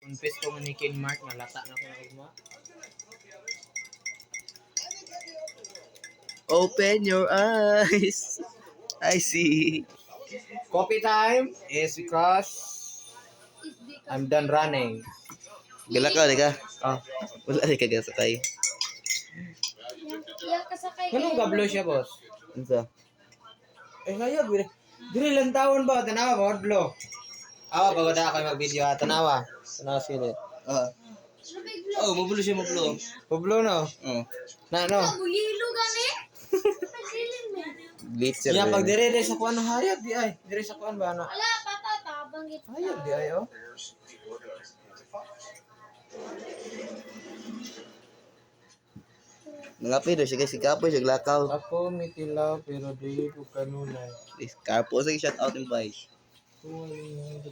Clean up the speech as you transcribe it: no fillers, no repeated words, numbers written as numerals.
Confess ko ni King Mark, nalata na ko na ugma. Open your eyes. I see. Coffee time is because I'm done running. Gala ka, di ka? Ah, Wala di ka gasakay. kanong gablo siya, boss? Ano sa? Eh, ngayon, dili lang taon ba? Tanawa, gablo. Awa, bago na ako mag-video ha. Tanawa. Tanawa sila. Ah. Oh, mabulo siya, mabulo. Pablo, no? Oh. Na, no? Glitzer. Iya, pag rin. dire sa kuan, hayag di ay. Dire sa kuan ba, no? Hayag di ay, oh. Nangapi doon siya kasi kapoy siya glakaw. Ako mitilaw, pero dili ko kanunay. Kapo sa shout out yung boys. Tuwing